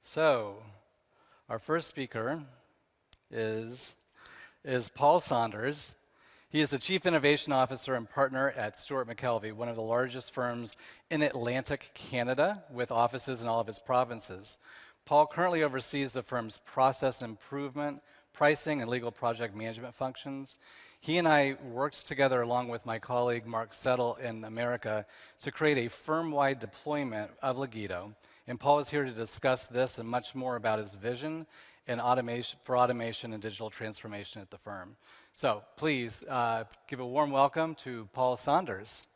So, our first speaker is Paul Saunders. He is the Chief Innovation Officer and partner at Stewart McKelvey, one of the largest firms in Atlantic Canada, with offices in all of its provinces. Paul currently oversees the firm's process improvement, pricing, and legal project management functions. He and I worked together along with my colleague Mark Settle in America to create a firm-wide deployment of Legito. And Paul is here to discuss this and much more about his vision and automation and digital transformation at the firm. So please give a warm welcome to Paul Saunders.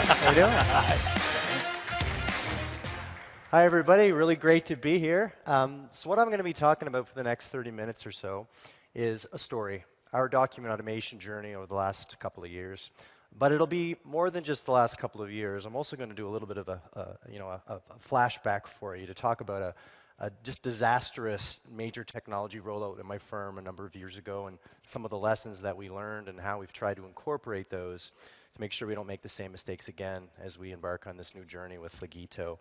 How you doing? Hi, everybody. Really great to be here. So what I'm going to be talking about for the next 30 minutes or so is a story, our document automation journey over the last couple of years. But it'll be more than just the last couple of years. I'm also going to do a little bit of a flashback for you to talk about a just disastrous major technology rollout in my firm a number of years ago and some of the lessons that we learned and how we've tried to incorporate those to make sure we don't make the same mistakes again as we embark on this new journey with Legito.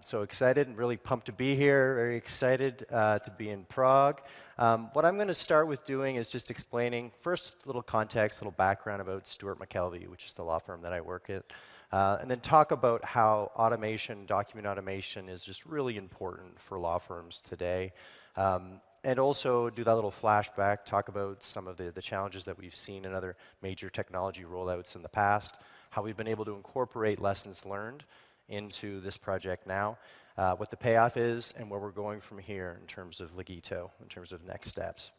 So excited and really pumped to be here, very excited to be in Prague. What I'm going to start with doing is just explaining, first, a little context, a little background about Stewart McKelvey, which is the law firm that I work at, and then talk about how automation, document automation, is just really important for law firms today. And also do that little flashback, talk about some of the challenges that we've seen in other major technology rollouts in the past, how we've been able to incorporate lessons learned into this project now, what the payoff is, and where we're going from here in terms of Legito, in terms of next steps.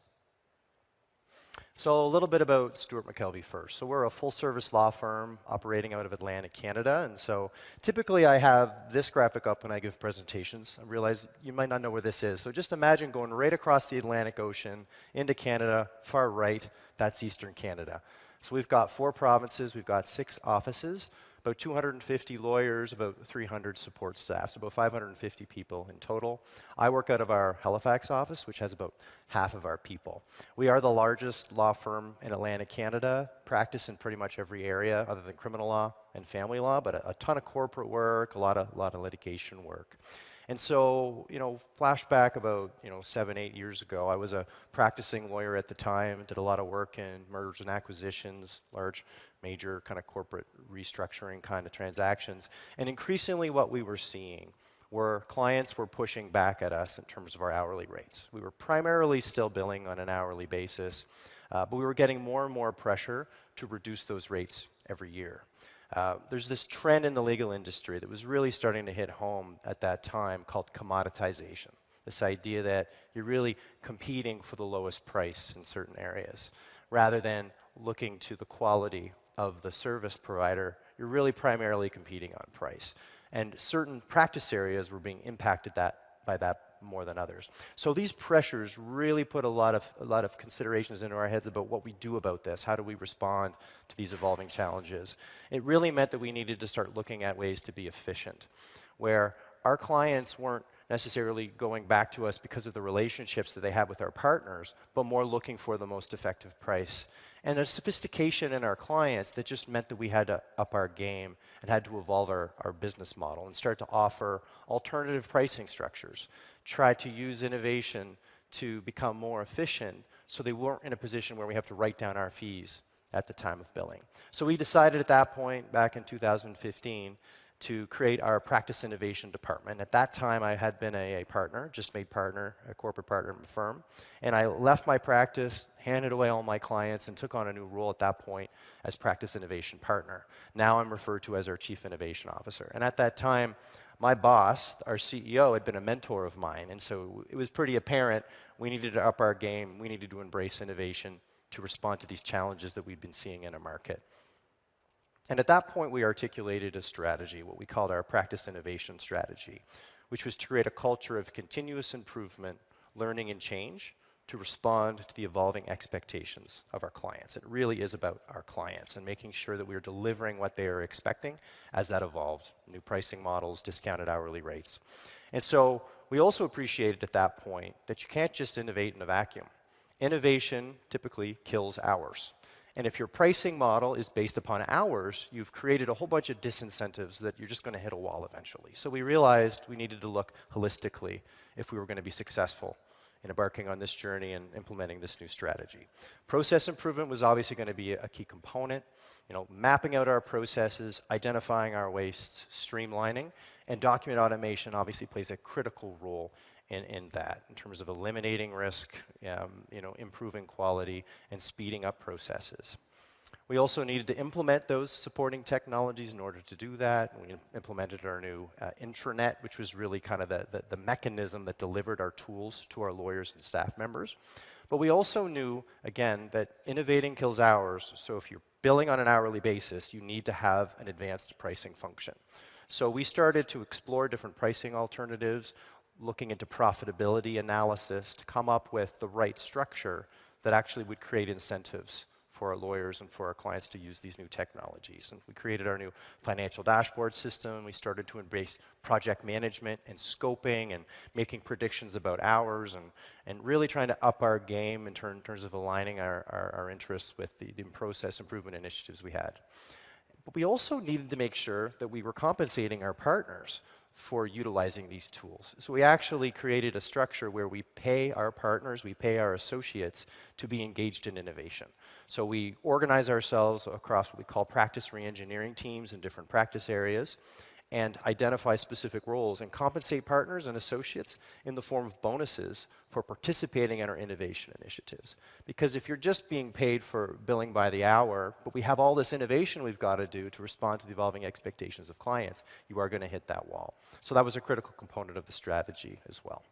So a little bit about Stewart McKelvey first. So we're a full-service law firm operating out of Atlantic Canada, and so typically I have this graphic up when I give presentations. I realize you might not know where this is. So just imagine going right across the Atlantic Ocean into Canada, far right, that's Eastern Canada. So we've got 4 provinces, we've got 6 offices, about 250 lawyers, about 300 support staff, so about 550 people in total. I work out of our Halifax office, which has about half of our people. We are the largest law firm in Atlantic Canada, practice in pretty much every area other than criminal law and family law, but a ton of corporate work, a lot of litigation work. And so, flashback about, 7, 8 years ago, I was a practicing lawyer at the time, did a lot of work in mergers and acquisitions, large, major kind of corporate restructuring kind of transactions. And increasingly what we were seeing were clients were pushing back at us in terms of our hourly rates. We were primarily still billing on an hourly basis, but we were getting more and more pressure to reduce those rates every year. There's this trend in the legal industry that was really starting to hit home at that time called commoditization. This idea that you're really competing for the lowest price in certain areas. Rather than looking to the quality of the service provider, you're really primarily competing on price. And certain practice areas were being impacted by that more than others. So these pressures really put a lot of considerations into our heads about what we do about this. How do we respond to these evolving challenges? It really meant that we needed to start looking at ways to be efficient, where our clients weren't necessarily going back to us because of the relationships that they had with our partners, but more looking for the most effective price. And there's sophistication in our clients that just meant that we had to up our game and had to evolve our business model and start to offer alternative pricing structures, try to use innovation to become more efficient so they weren't in a position where we have to write down our fees at the time of billing. So we decided at that point, back in 2015, to create our practice innovation department. At that time, I had been a partner, just made partner, a corporate partner in the firm. And I left my practice, handed away all my clients, and took on a new role at that point as practice innovation partner. Now I'm referred to as our chief innovation officer. And at that time, my boss, our CEO, had been a mentor of mine. And so it was pretty apparent we needed to up our game. We needed to embrace innovation to respond to these challenges that we'd been seeing in our market. And at that point, we articulated a strategy, what we called our practice innovation strategy, which was to create a culture of continuous improvement, learning, and change to respond to the evolving expectations of our clients. It really is about our clients and making sure that we are delivering what they are expecting as that evolved, new pricing models, discounted hourly rates. And so we also appreciated at that point that you can't just innovate in a vacuum. innovation typically kills hours. And if your pricing model is based upon hours, you've created a whole bunch of disincentives that you're just going to hit a wall eventually. So we realized we needed to look holistically if we were going to be successful in embarking on this journey and implementing this new strategy. Process improvement was obviously going to be a key component. Mapping out our processes, identifying our wastes, streamlining, and document automation obviously plays a critical role in that, in terms of eliminating risk, improving quality, and speeding up processes. We also needed to implement those supporting technologies in order to do that. We implemented our new intranet, which was really kind of the mechanism that delivered our tools to our lawyers and staff members. But we also knew, again, that innovating kills hours. So if you're billing on an hourly basis, you need to have an advanced pricing function. So we started to explore different pricing alternatives, looking into profitability analysis to come up with the right structure that actually would create incentives for our lawyers and for our clients to use these new technologies. And we created our new financial dashboard system. We started to embrace project management and scoping and making predictions about hours and really trying to up our game in terms of aligning our interests with the process improvement initiatives we had. But we also needed to make sure that we were compensating our partners for utilizing these tools. So we actually created a structure where we pay our partners, we pay our associates to be engaged in innovation. So we organize ourselves across what we call practice re-engineering teams in different practice areas and identify specific roles and compensate partners and associates in the form of bonuses for participating in our innovation initiatives. Because if you're just being paid for billing by the hour, but we have all this innovation we've got to do to respond to the evolving expectations of clients, you are going to hit that wall. So that was a critical component of the strategy as well.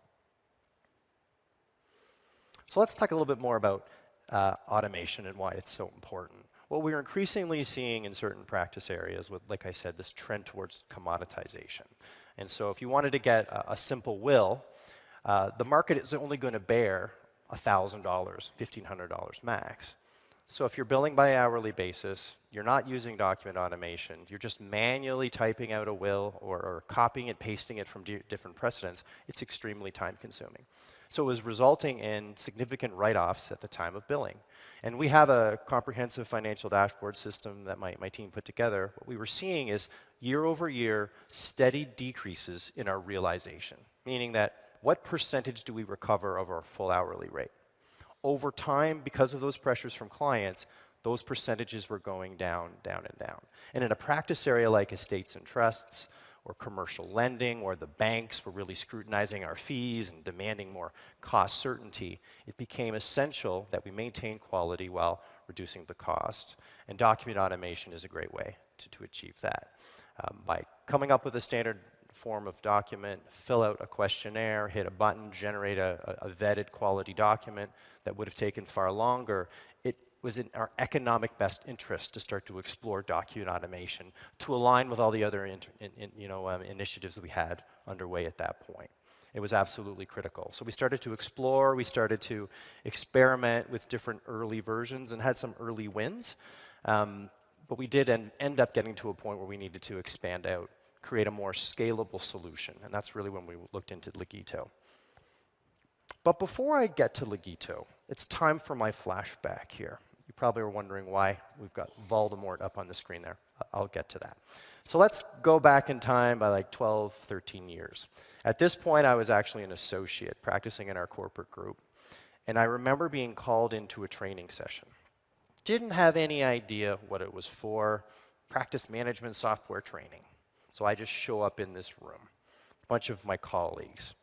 So let's talk a little bit more about automation and why it's so important. What we're increasingly seeing in certain practice areas with, like I said, this trend towards commoditization. And so if you wanted to get a simple will, the market is only going to bear $1,000, $1,500 max. So if you're billing by hourly basis, you're not using document automation, you're just manually typing out a will or copying and pasting it from different precedents, it's extremely time consuming. So it was resulting in significant write-offs at the time of billing. And we have a comprehensive financial dashboard system that my team put together. What we were seeing is year over year, steady decreases in our realization, meaning that what percentage do we recover of our full hourly rate? Over time, because of those pressures from clients, those percentages were going down, down, and down. And in a practice area like estates and trusts, or commercial lending, or the banks were really scrutinizing our fees and demanding more cost certainty, it became essential that we maintain quality while reducing the cost. And document automation is a great way to achieve that. By coming up with a standard form of document, fill out a questionnaire, hit a button, generate a vetted quality document that would have taken far longer, it was in our economic best interest to start to explore document automation to align with all the other initiatives that we had underway at that point. It was absolutely critical. So we started to explore, we started to experiment with different early versions and had some early wins. But we did end up getting to a point where we needed to expand out, create a more scalable solution. And that's really when we looked into Legito. But before I get to Legito, it's time for my flashback here. You probably are wondering why we've got Voldemort up on the screen there. I'll get to that. So let's go back in time by like 12, 13 years. At this point, I was actually an associate practicing in our corporate group. And I remember being called into a training session. Didn't have any idea what it was for, practice management software training. So I just show up in this room, a bunch of my colleagues.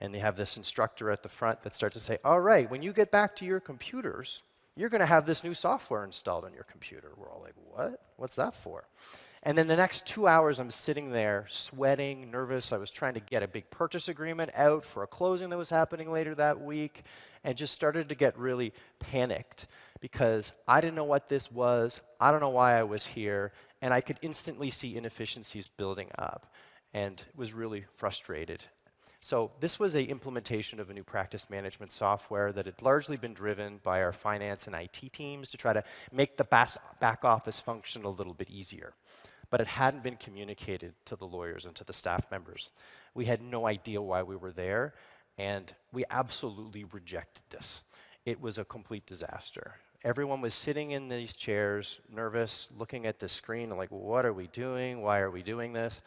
And they have this instructor at the front that starts to say, all right, when you get back to your computers, you're going to have this new software installed on your computer. We're all like, what? What's that for? And then the next 2 hours, I'm sitting there sweating, nervous. I was trying to get a big purchase agreement out for a closing that was happening later that week, and just started to get really panicked because I didn't know what this was. I don't know why I was here, and I could instantly see inefficiencies building up and was really frustrated. So this was an implementation of a new practice management software that had largely been driven by our finance and IT teams to try to make the back office function a little bit easier. But it hadn't been communicated to the lawyers and to the staff members. We had no idea why we were there, and we absolutely rejected this. it was a complete disaster. Everyone was sitting in these chairs, nervous, looking at the screen, and like, what are we doing? Why are we doing this?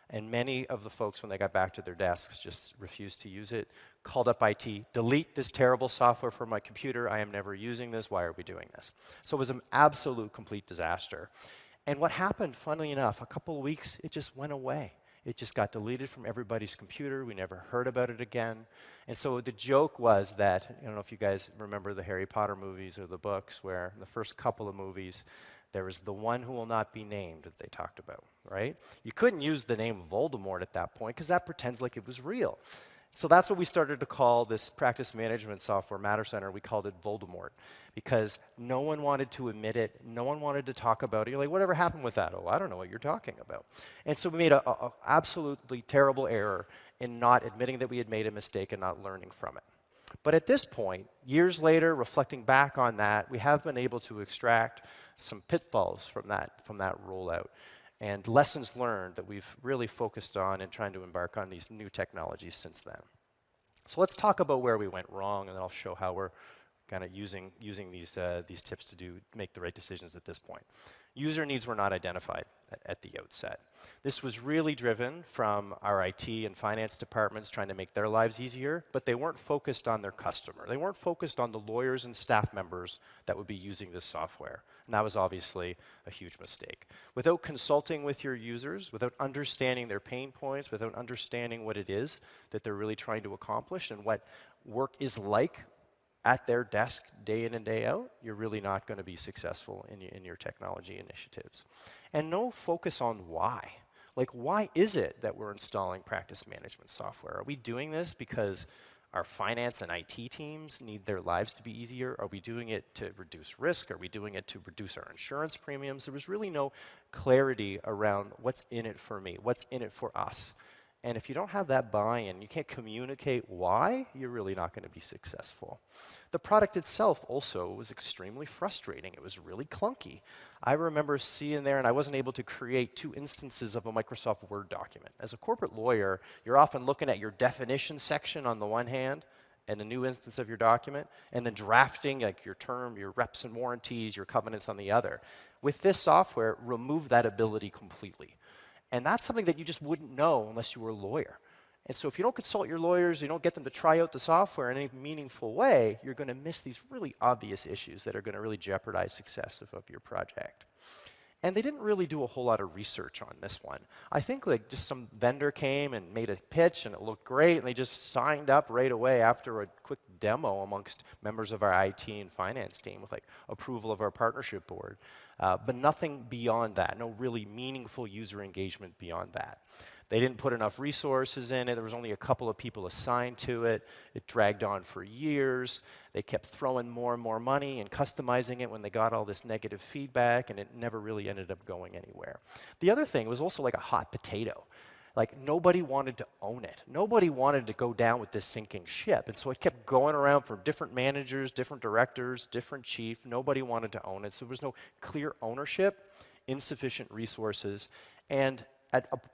And many of the folks, when they got back to their desks, just refused to use it, called up IT, delete this terrible software from my computer. I am never using this. Why are we doing this? So it was an absolute complete disaster. And what happened, funnily enough, a couple of weeks, it just went away. It just got deleted from everybody's computer. We never heard about it again. And so the joke was that, I don't know if you guys remember the Harry Potter movies or the books, where in the first couple of movies, there was the one who will not be named that they talked about, right? You couldn't use the name Voldemort at that point because that pretends like it was real. So that's what we started to call this practice management software, Matter Center. We called it Voldemort because no one wanted to admit it. No one wanted to talk about it. You're like, whatever happened with that? Oh, I don't know what you're talking about. And so we made an absolutely terrible error in not admitting that we had made a mistake and not learning from it. But at this point, years later, reflecting back on that, we have been able to extract some pitfalls from that rollout and lessons learned that we've really focused on and trying to embark on these new technologies since then. So let's talk about where we went wrong, and then I'll show how we're kind of using these tips to make the right decisions at this point. User needs were not identified at the outset. This was really driven from our IT and finance departments trying to make their lives easier, but they weren't focused on their customer. They weren't focused on the lawyers and staff members that would be using this software. And that was obviously a huge mistake. Without consulting with your users, without understanding their pain points, without understanding what it is that they're really trying to accomplish and what work is like at their desk day in and day out, you're really not going to be successful in your technology initiatives. And no focus on why. Like, why is it that we're installing practice management software? Are we doing this because our finance and IT teams need their lives to be easier? Are we doing it to reduce risk? Are we doing it to reduce our insurance premiums? There was really no clarity around what's in it for me, what's in it for us. And if you don't have that buy-in, you can't communicate why, you're really not going to be successful. The product itself also was extremely frustrating. It was really clunky. I remember seeing there, and I wasn't able to create 2 instances of a Microsoft Word document. As a corporate lawyer, you're often looking at your definition section on the one hand, and a new instance of your document, and then drafting like your term, your reps and warranties, your covenants on the other. With this software, remove that ability completely. And that's something that you just wouldn't know unless you were a lawyer. And so if you don't consult your lawyers, you don't get them to try out the software in any meaningful way, you're going to miss these really obvious issues that are going to really jeopardize success of your project. And they didn't really do a whole lot of research on this one. I think like just some vendor came and made a pitch and it looked great and they just signed up right away after a quick demo amongst members of our IT and finance team with like approval of our partnership board. But nothing beyond that, no really meaningful user engagement beyond that. They didn't put enough resources in it. There was only a couple of people assigned to it. It dragged on for years. They kept throwing more and more money and customizing it when they got all this negative feedback, and it never really ended up going anywhere. The other thing was also like a hot potato. Like, nobody wanted to own it. Nobody wanted to go down with this sinking ship. And so it kept going around for different managers, different directors, different chief. Nobody wanted to own it. So there was no clear ownership, insufficient resources, and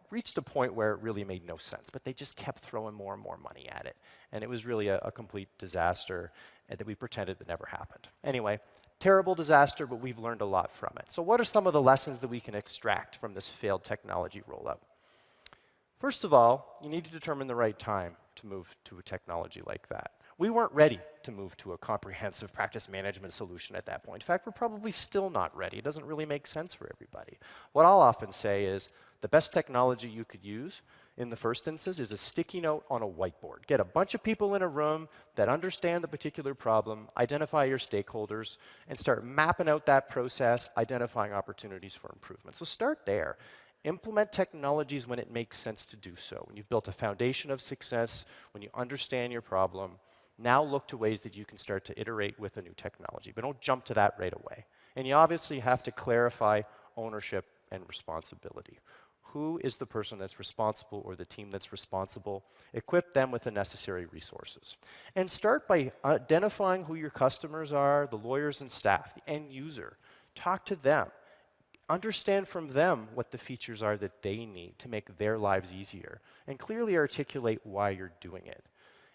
reached a point where it really made no sense. But they just kept throwing more and more money at it. And it was really a complete disaster that we pretended that never happened. Anyway, terrible disaster, but we've learned a lot from it. So what are some of the lessons that we can extract from this failed technology rollout? First of all, you need to determine the right time to move to a technology like that. We weren't ready to move to a comprehensive practice management solution at that point. In fact, we're probably still not ready. It doesn't really make sense for everybody. What I'll often say is the best technology you could use in the first instance is a sticky note on a whiteboard. Get a bunch of people in a room that understand the particular problem, identify your stakeholders, and start mapping out that process, identifying opportunities for improvement. So start there. Implement technologies when it makes sense to do so. When you've built a foundation of success, when you understand your problem, now look to ways that you can start to iterate with a new technology. But don't jump to that right away. And you obviously have to clarify ownership and responsibility. Who is the person that's responsible or the team that's responsible? Equip them with the necessary resources. And start by identifying who your customers are, the lawyers and staff, the end user. Talk to them. Understand from them what the features are that they need to make their lives easier, and clearly articulate why you're doing it.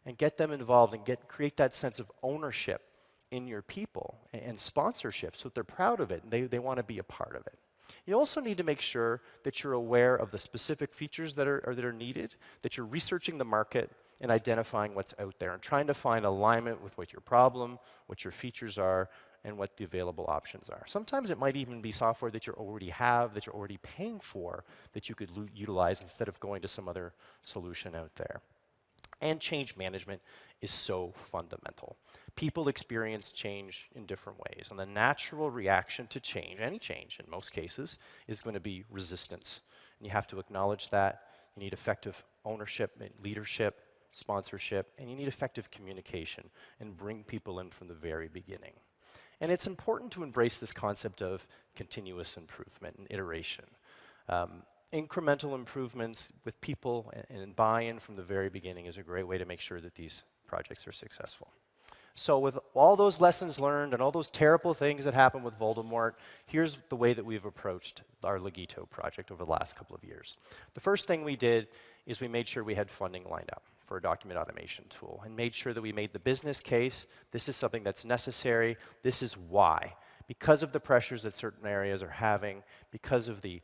And get them involved and create that sense of ownership in your people and sponsorships so that they're proud of it and they want to be a part of it. You also need to make sure that you're aware of the specific features that are needed, that you're researching the market and identifying what's out there and trying to find alignment with what your problem, what your features are, and what the available options are. Sometimes it might even be software that you already have, that you're already paying for, that you could utilize instead of going to some other solution out there. And change management is so fundamental. People experience change in different ways, and the natural reaction to change, any change in most cases, is going to be resistance. And you have to acknowledge that. You need effective ownership and leadership, sponsorship, and you need effective communication and bring people in from the very beginning. And it's important to embrace this concept of continuous improvement and iteration. Incremental improvements with people and buy-in from the very beginning is a great way to make sure that these projects are successful. So with all those lessons learned and all those terrible things that happened with Voldemort, here's the way that we've approached our Legito project over the last couple of years. The first thing we did is we made sure we had funding lined up for a document automation tool and made sure that we made the business case. This is something that's necessary. This is why. Because of the pressures that certain areas are having, because of the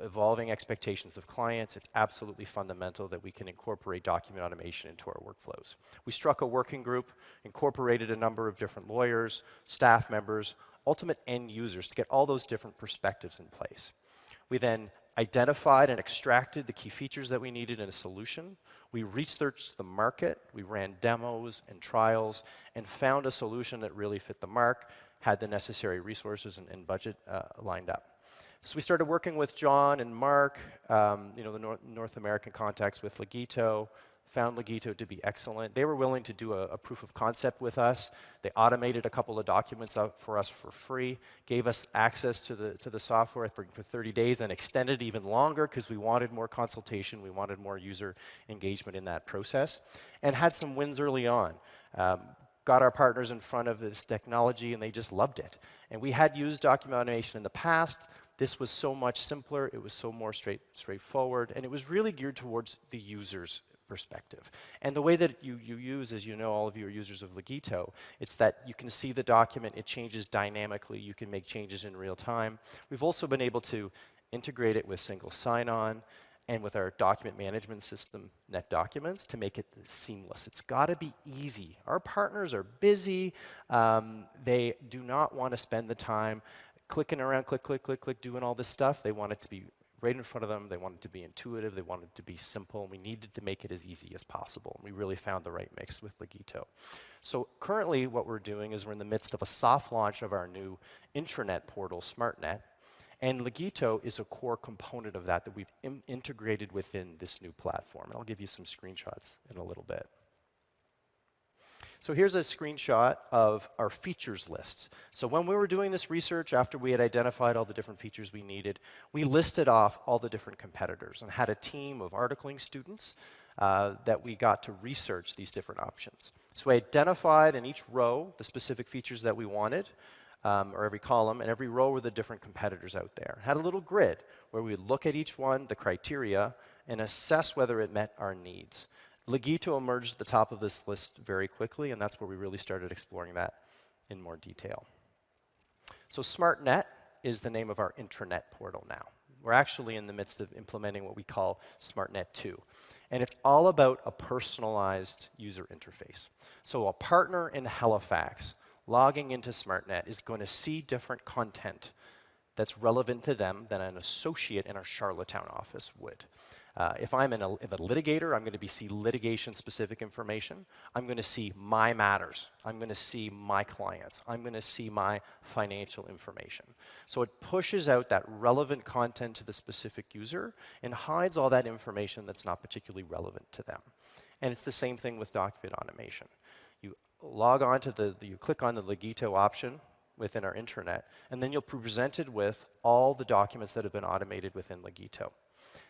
evolving expectations of clients, it's absolutely fundamental that we can incorporate document automation into our workflows. We struck a working group, incorporated a number of different lawyers, staff members, ultimate end users to get all those different perspectives in place. We then identified and extracted the key features that we needed in a solution. We researched the market, we ran demos and trials, and found a solution that really fit the mark, had the necessary resources and budget lined up. So we started working with John and Mark, the North American contacts with Legito, found Legito to be excellent. They were willing to do a proof of concept with us. They automated a couple of documents out for us for free, gave us access to the software for 30 days, and extended even longer because we wanted more consultation, we wanted more user engagement in that process, and had some wins early on. Got our partners in front of this technology, and they just loved it. And we had used document automation in the past. This was so much simpler, it was so more straightforward, and it was really geared towards the user's perspective. And the way that you use, as you know, all of you are users of Legito, it's that you can see the document, it changes dynamically, you can make changes in real time. We've also been able to integrate it with single sign-on and with our document management system, NetDocuments, to make it seamless. It's got to be easy. Our partners are busy. They do not want to spend the time clicking around, click, doing all this stuff. They want it to be right in front of them. They want it to be intuitive. They want it to be simple. We needed to make it as easy as possible. We really found the right mix with Legito. So currently what we're doing is we're in the midst of a soft launch of our new intranet portal, SmartNet. And Legito is a core component of that we've integrated within this new platform. And I'll give you some screenshots in a little bit. So here's a screenshot of our features list. So when we were doing this research, after we had identified all the different features we needed, we listed off all the different competitors and had a team of articling students that we got to research these different options. So we identified in each row the specific features that we wanted, or every column, and every row were the different competitors out there. Had a little grid where we would look at each one, the criteria, and assess whether it met our needs. Legito emerged at the top of this list very quickly, and that's where we really started exploring that in more detail. So SmartNet is the name of our intranet portal now. We're actually in the midst of implementing what we call SmartNet 2. And it's all about a personalized user interface. So a partner in Halifax logging into SmartNet is going to see different content that's relevant to them than an associate in our Charlottetown office would. If I'm a litigator, I'm going to see litigation-specific information. I'm going to see my matters. I'm going to see my clients. I'm going to see my financial information. So it pushes out that relevant content to the specific user and hides all that information that's not particularly relevant to them. And it's the same thing with document automation. You log on to you click on the Legito option within our intranet, and then you'll be presented with all the documents that have been automated within Legito.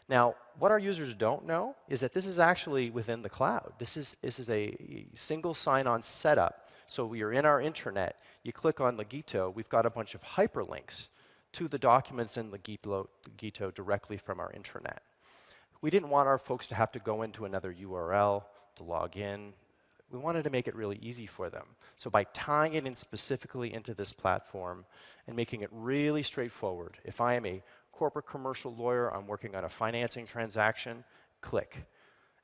Now, what our users don't know is that this is actually within the cloud. This is a single sign-on setup. So we are in our intranet. You click on Legito. We've got a bunch of hyperlinks to the documents in Legito directly from our intranet. We didn't want our folks to have to go into another URL to log in. we wanted to make it really easy for them. So by tying it in specifically into this platform and making it really straightforward, if I am a corporate commercial lawyer, I'm working on a financing transaction, click.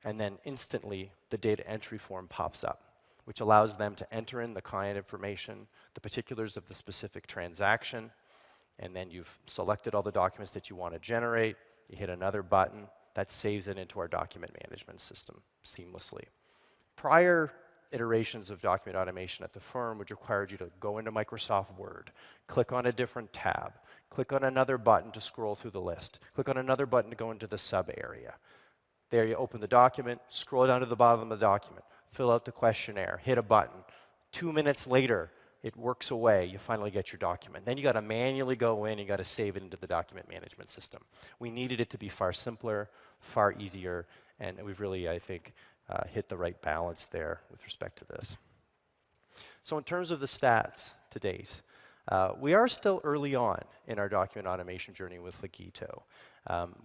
And then instantly the data entry form pops up, which allows them to enter in the client information, the particulars of the specific transaction, and then you've selected all the documents that you want to generate. You hit another button, that saves it into our document management system seamlessly. Prior iterations of document automation at the firm would require you to go into Microsoft Word, click on a different tab, click on another button to scroll through the list, click on another button to go into the sub area. There you open the document, scroll down to the bottom of the document, fill out the questionnaire, hit a button. 2 minutes later, it works away, you finally get your document. Then you got to manually go in, you got to save it into the document management system. We needed it to be far simpler, far easier, and we've really, I think, hit the right balance there with respect to this. So in terms of the stats to date, we are still early on in our document automation journey with Legito.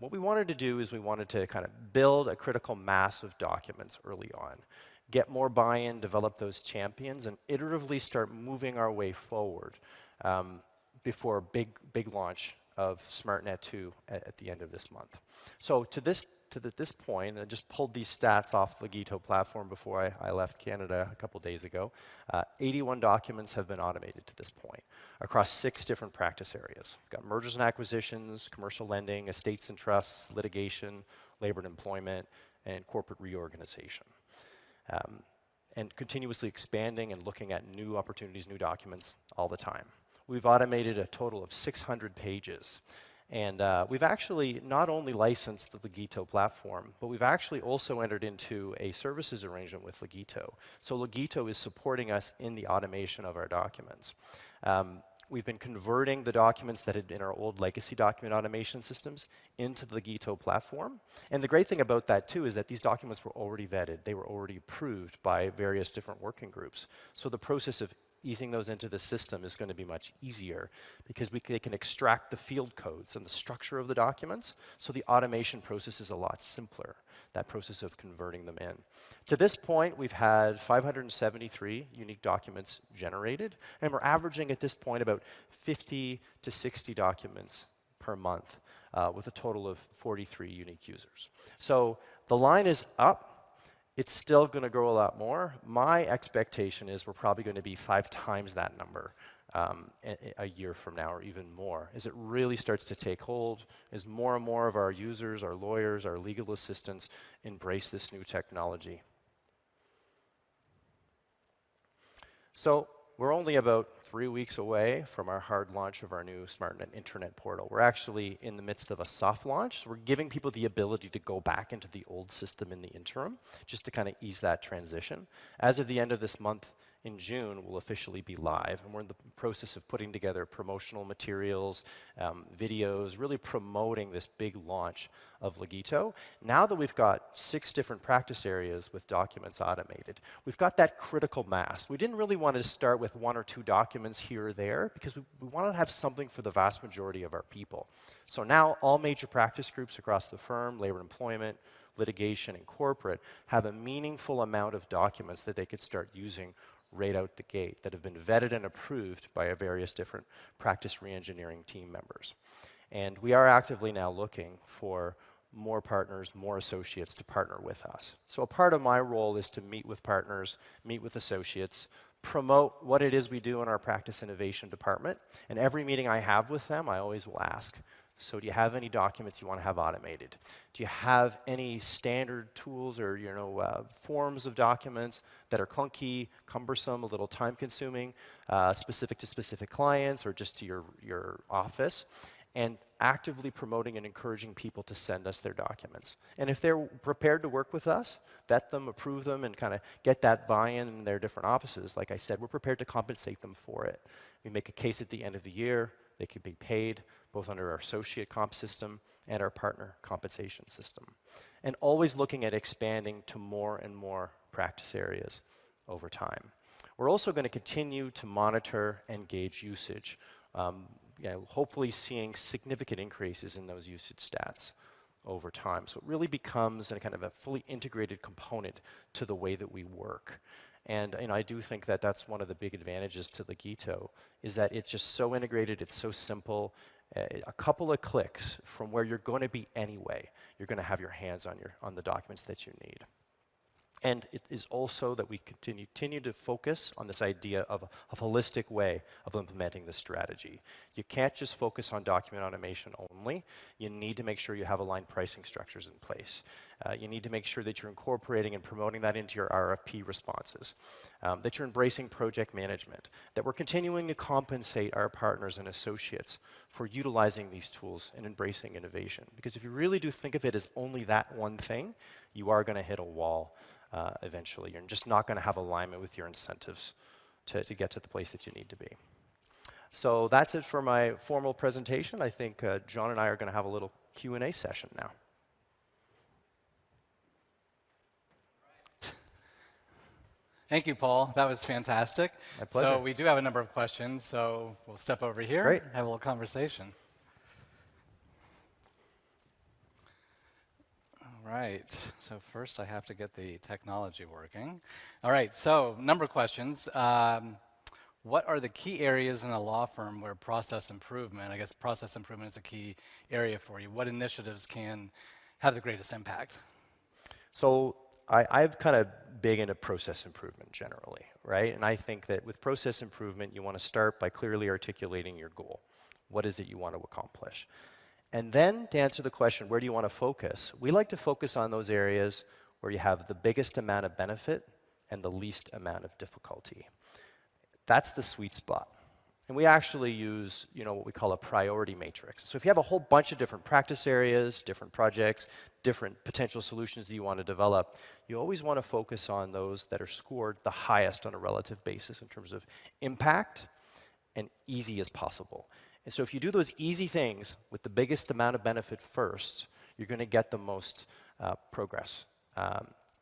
What we wanted to do is we wanted to kind of build a critical mass of documents early on, get more buy-in, develop those champions, and iteratively start moving our way forward before a big launch of SmartNet 2 at the end of this month. So to this point, I just pulled these stats off the Legito platform before I left Canada a couple days ago. 81 documents have been automated to this point across 6 different practice areas. We've got mergers and acquisitions, commercial lending, estates and trusts, litigation, labor and employment, and corporate reorganization. And continuously expanding and looking at new opportunities, new documents all the time. We've automated a total of 600 pages. And we've actually not only licensed the Legito platform, but we've actually also entered into a services arrangement with Legito. So Legito is supporting us in the automation of our documents. We've been converting the documents that had been in our old legacy document automation systems into the Legito platform. And the great thing about that, too, is that these documents were already vetted. They were already approved by various different working groups. So the process of easing those into the system is going to be much easier because they can extract the field codes and the structure of the documents, so the automation process is a lot simpler, that process of converting them in. To this point, we've had 573 unique documents generated, and we're averaging at this point about 50 to 60 documents per month with a total of 43 unique users. So the line is up. It's still going to grow a lot more. My expectation is we're probably going to be 5 times that number a year from now or even more as it really starts to take hold, as more and more of our users, our lawyers, our legal assistants embrace this new technology. So we're only about 3 weeks away from our hard launch of our new SmartNet Intranet portal. We're actually in the midst of a soft launch. So we're giving people the ability to go back into the old system in the interim, just to kind of ease that transition. As of the end of this month, in June, we'll officially be live, and we're in the process of putting together promotional materials, videos, really promoting this big launch of Legito. Now that we've got 6 different practice areas with documents automated, we've got that critical mass. We didn't really want to start with 1 or 2 documents here or there because we wanted to have something for the vast majority of our people. So now all major practice groups across the firm, labor and employment, litigation, and corporate, have a meaningful amount of documents that they could start using right out the gate that have been vetted and approved by our various different practice reengineering team members. And we are actively now looking for more partners, more associates to partner with us. So a part of my role is to meet with partners, meet with associates, promote what it is we do in our practice innovation department. And every meeting I have with them, I always will ask, so do you have any documents you want to have automated? Do you have any standard tools or forms of documents that are clunky, cumbersome, a little time-consuming, specific to specific clients or just to your office? And actively promoting and encouraging people to send us their documents. And if they're prepared to work with us, vet them, approve them, and kind of get that buy-in in their different offices, like I said, we're prepared to compensate them for it. We make a case at the end of the year. They can be paid both under our associate comp system and our partner compensation system. And always looking at expanding to more and more practice areas over time. We're also going to continue to monitor and gauge usage, hopefully seeing significant increases in those usage stats over time. So it really becomes a kind of a fully integrated component to the way that we work. And I do think that that's one of the big advantages to Legito, is that it's just so integrated, it's so simple. A couple of clicks from where you're going to be anyway, you're going to have your hands on the documents that you need. And it is also that we continue to focus on this idea of a holistic way of implementing this strategy. You can't just focus on document automation only. You need to make sure you have aligned pricing structures in place. You need to make sure that you're incorporating and promoting that into your RFP responses, that you're embracing project management, that we're continuing to compensate our partners and associates for utilizing these tools and embracing innovation. Because if you really do think of it as only that one thing, you are going to hit a wall. Eventually. You're just not going to have alignment with your incentives to get to the place that you need to be. So that's it for my formal presentation. I think John and I are going to have a little Q&A session now. Thank you, Paul. That was fantastic. My pleasure. So we do have a number of questions, so we'll step over here Great. and have a little conversation. All right, so first I have to get the technology working. All right, so number of questions. What are the key areas in a law firm where process improvement, I guess process improvement is a key area for you. What initiatives can have the greatest impact? So I'm kind of big into process improvement generally, right? And I think that with process improvement, you want to start by clearly articulating your goal. What is it you want to accomplish? And then to answer the question, where do you want to focus? We like to focus on those areas where you have the biggest amount of benefit and the least amount of difficulty. That's the sweet spot. And we actually use, what we call a priority matrix. So if you have a whole bunch of different practice areas, different projects, different potential solutions that you want to develop, you always want to focus on those that are scored the highest on a relative basis in terms of impact and easy as possible. And so if you do those easy things with the biggest amount of benefit first, you're going to get the most progress.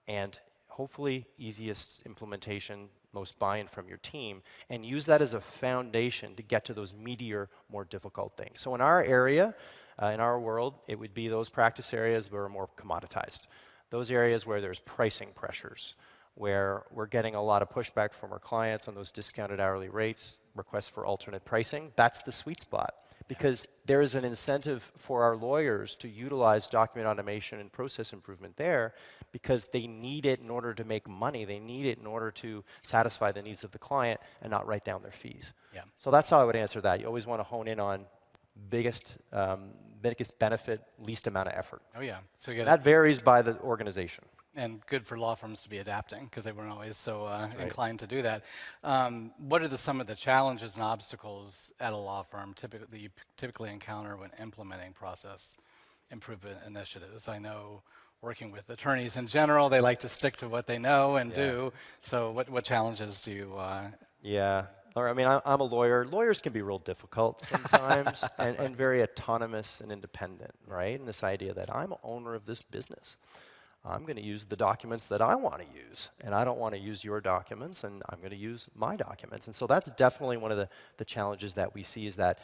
And hopefully easiest implementation, most buy-in from your team, and use that as a foundation to get to those meatier, more difficult things. So in our area, in our world, it would be those practice areas where are more commoditized. Those areas where there's pricing pressures, where we're getting a lot of pushback from our clients on those discounted hourly rates, requests for alternate pricing. That's the sweet spot, because there is an incentive for our lawyers to utilize document automation and process improvement there, because they need it in order to make money. They need it in order to satisfy the needs of the client and not write down their fees. Yeah. So that's how I would answer that. You always want to hone in on biggest benefit, least amount of effort. Oh yeah. So you get that varies by the organization. And good for law firms to be adapting, because they weren't always so inclined to do that. What are some of the challenges and obstacles at a law firm that you typically encounter when implementing process improvement initiatives? I know working with attorneys in general, they like to stick to what they know and do. So what challenges do you? Yeah. I mean, I'm a lawyer. Lawyers can be real difficult sometimes and very autonomous and independent, right? And this idea that I'm owner of this business. I'm going to use the documents that I want to use, and I don't want to use your documents, and I'm going to use my documents. And so that's definitely one of the challenges that we see, is that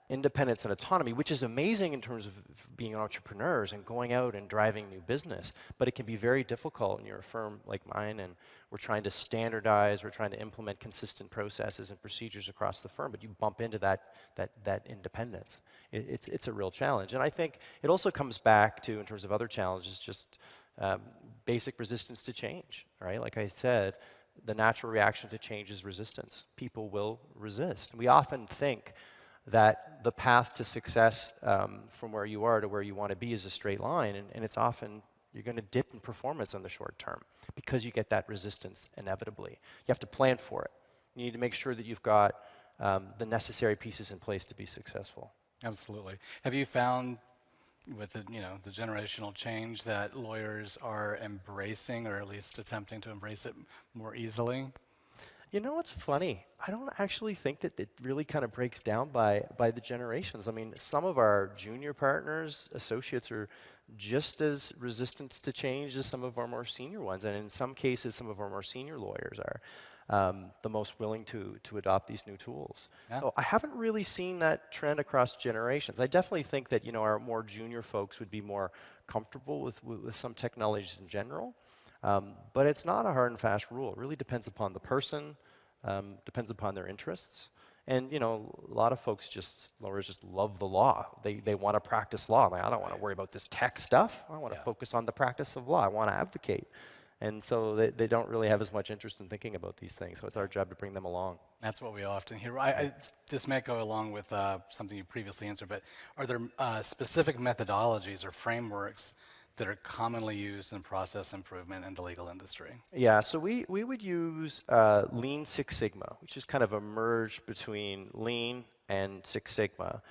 independence and autonomy, which is amazing in terms of being entrepreneurs and going out and driving new business, but it can be very difficult when you're a firm like mine and we're trying to standardize, we're trying to implement consistent processes and procedures across the firm, but you bump into that independence. It's a real challenge. And I think it also comes back to, in terms of other challenges, just basic resistance to change, right? Like I said, the natural reaction to change is resistance. People will resist. We often think that the path to success from where you are to where you want to be is a straight line, and it's often you're going to dip in performance on the short term because you get that resistance inevitably. You have to plan for it. You need to make sure that you've got the necessary pieces in place to be successful. Absolutely. Have you found with the generational change that lawyers are embracing, or at least attempting to embrace it more easily? You know what's funny? I don't actually think that it really kind of breaks down by the generations. I mean, some of our junior partners, associates, are just as resistant to change as some of our more senior ones. And in some cases, some of our more senior lawyers are the most willing to adopt these new tools. Yeah. So I haven't really seen that trend across generations. I definitely think that our more junior folks would be more comfortable with some technologies in general. But it's not a hard and fast rule. It really depends upon the person, depends upon their interests. And a lot of lawyers just love the law. They want to practice law. Like, I don't want to worry about this tech stuff. I want to focus on the practice of law. I want to advocate. And so they don't really have as much interest in thinking about these things. So it's our job to bring them along. That's what we often hear. This might go along with something you previously answered, but are there specific methodologies or frameworks that are commonly used in process improvement in the legal industry? Yeah, so we would use Lean Six Sigma, which is kind of a merge between Lean and Six Sigma,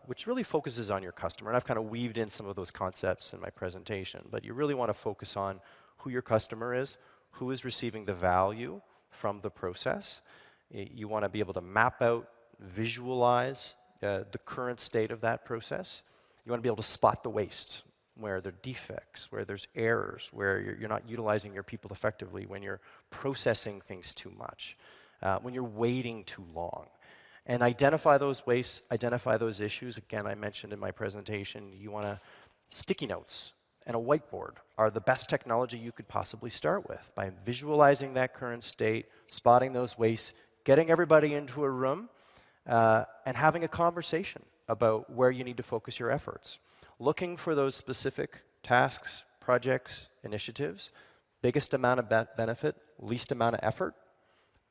which really focuses on your customer. And I've kind of weaved in some of those concepts in my presentation, but you really want to focus on who your customer is, who is receiving the value from the process. You want to be able to map out, visualize the current state of that process. You want to be able to spot the waste, where there are defects, where there's errors, where you're not utilizing your people effectively, when you're processing things too much, when you're waiting too long. And identify those wastes, identify those issues. Again, I mentioned in my presentation, you want to sticky notes and a whiteboard are the best technology you could possibly start with. By visualizing that current state, spotting those wastes, getting everybody into a room, and having a conversation about where you need to focus your efforts. Looking for those specific tasks, projects, initiatives, biggest amount of benefit, least amount of effort,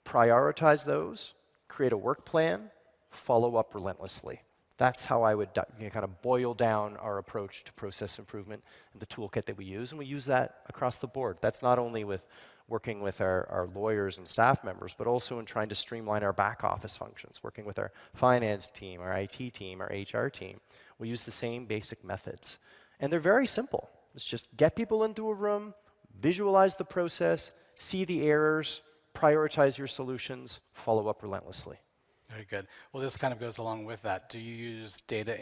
prioritize those, create a work plan, follow up relentlessly. That's how I would kind of boil down our approach to process improvement and the toolkit that we use, and we use that across the board. That's not only with working with our lawyers and staff members, but also in trying to streamline our back office functions, working with our finance team, our IT team, our HR team. We use the same basic methods. And they're very simple. It's just get people into a room, visualize the process, see the errors, prioritize your solutions, follow up relentlessly. Very good. Well, this kind of goes along with that. Do you use data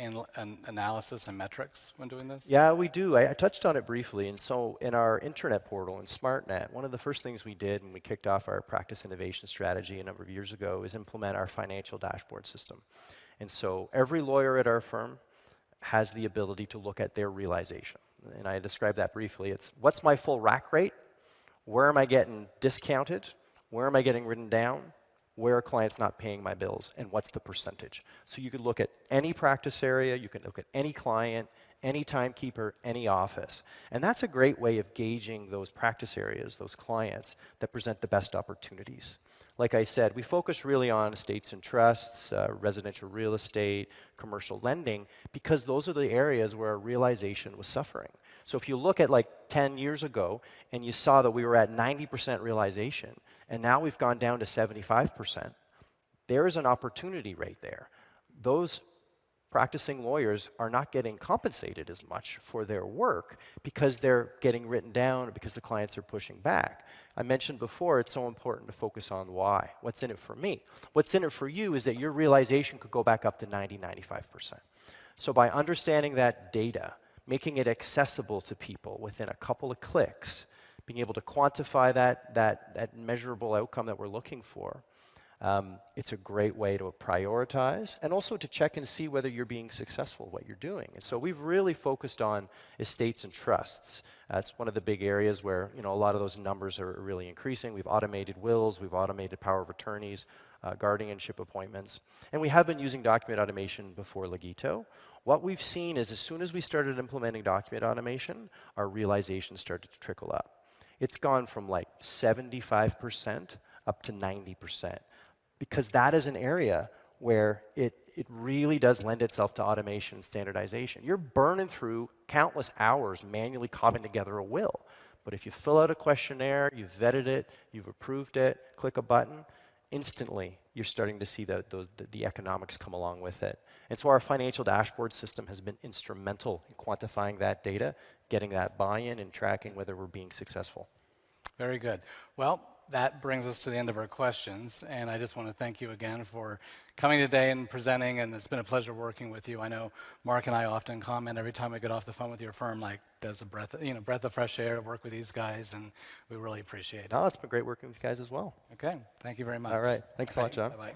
analysis and metrics when doing this? Yeah, we do. I touched on it briefly. And so in our intranet portal in SmartNet, one of the first things we did when we kicked off our practice innovation strategy a number of years ago is implement our financial dashboard system. And so every lawyer at our firm has the ability to look at their realization. And I described that briefly. It's what's my full rack rate? Where am I getting discounted? Where am I getting written down? Where are clients not paying my bills, and what's the percentage? So you could look at any practice area, you can look at any client, any timekeeper, any office. And that's a great way of gauging those practice areas, those clients that present the best opportunities. Like I said, we focus really on estates and trusts, residential real estate, commercial lending, because those are the areas where realization was suffering. So if you look at like 10 years ago and you saw that we were at 90% realization, and now we've gone down to 75%, there's an opportunity right there. Those practicing lawyers are not getting compensated as much for their work because they're getting written down, because the clients are pushing back. I mentioned before, it's so important to focus on why. What's in it for me? What's in it for you is that your realization could go back up to 90-95%. So by understanding that data, making it accessible to people within a couple of clicks, being able to quantify that measurable outcome that we're looking for, it's a great way to prioritize and also to check and see whether you're being successful, what you're doing. And so we've really focused on estates and trusts. That's one of the big areas where a lot of those numbers are really increasing. We've automated wills, we've automated power of attorneys, guardianship appointments, and we have been using document automation before Legito. What we've seen is as soon as we started implementing document automation, our realization started to trickle up. It's gone from like 75% up to 90%, because that is an area where it really does lend itself to automation and standardization. You're burning through countless hours manually cobblinging together a will. But if you fill out a questionnaire, you've vetted it, you've approved it, click a button, instantly you're starting to see the economics come along with it. And so our financial dashboard system has been instrumental in quantifying that data, getting that buy-in, and tracking whether we're being successful. Very good. Well, that brings us to the end of our questions, and I just want to thank you again for coming today and presenting, and it's been a pleasure working with you. I know Mark and I often comment every time we get off the phone with your firm, like, there's a breath of fresh air to work with these guys, and we really appreciate it. No, it's been great working with you guys as well. Okay, thank you very much. All right, thanks a lot, John. Bye-bye.